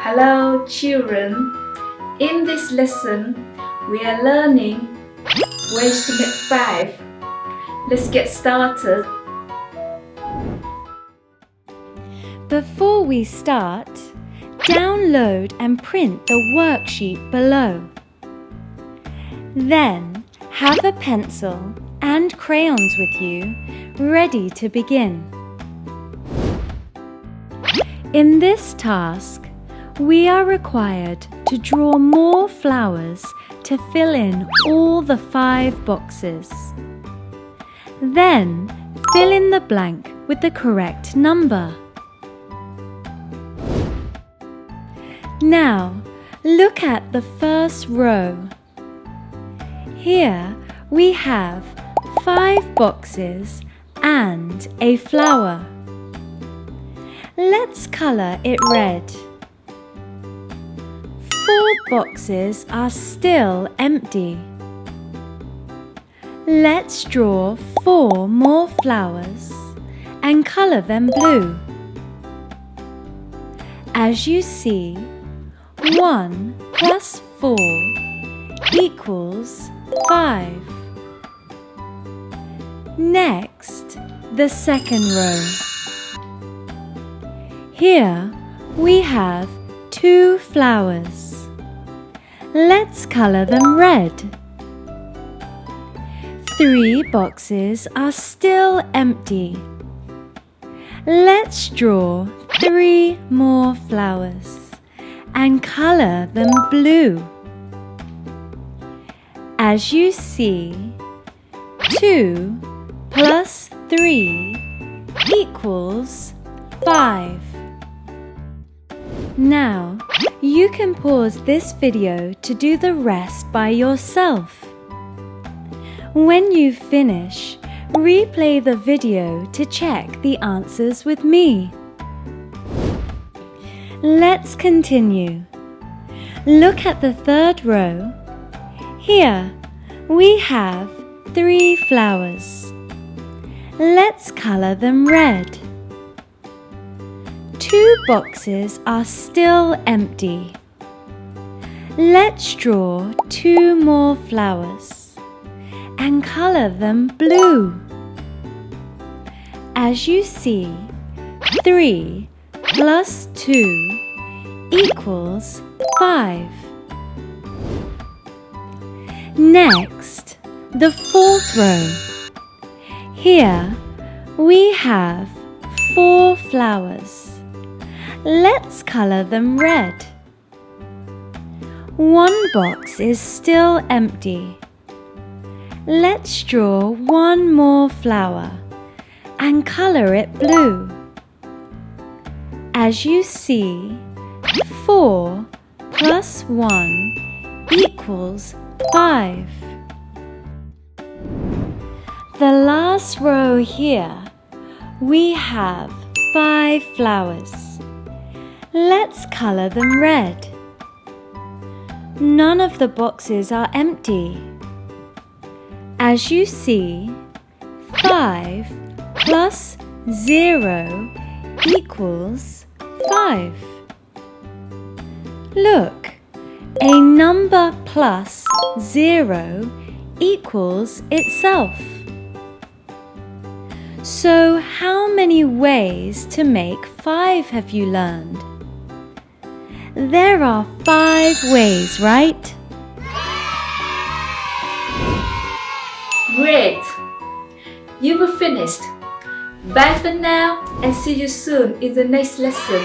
Hello children, in this lesson we are learning ways to make 5. Let's get started. Before we start, download and print the worksheet below. Then have a pencil and crayons with you, ready to begin. In this task, we are required to draw more flowers to fill in all the 5 boxes. Then fill in the blank with the correct number. Now look at the first row. Here we have 5 boxes and a flower. Let's colour it red. 4 boxes are still empty. Let's draw 4 more flowers and colour them blue. As you see, 1 plus 4 equals 5. Next, the second row. Here we have 2 flowers. Let's colour them red. 3 boxes are still empty. Let's draw 3 more flowers and colour them blue. As you see, 2 plus 3 equals 5. Now, you can pause this video to do the rest by yourself. When you finish, replay the video to check the answers with me. Let's continue. Look at the third row. Here, we have 3 flowers. Let's colour them red. 2 boxes are still empty. Let's draw 2 more flowers and colour them blue. As you see, 3 plus 2 equals 5. Next, the fourth row. Here we have 4 flowers. Let's colour them red. 1 box is still empty. Let's draw 1 more flower and colour it blue. As you see, 4 plus 1 equals 5. The last row here, we have 5 flowers. Let's colour them red. None of the boxes are empty. As you see, 5 plus 0 equals 5. Look, a number plus 0 equals itself. So how many ways to make 5 have you learned? There are 5 ways, right? Great! You've finished. Bye for now and see you soon in the next lesson.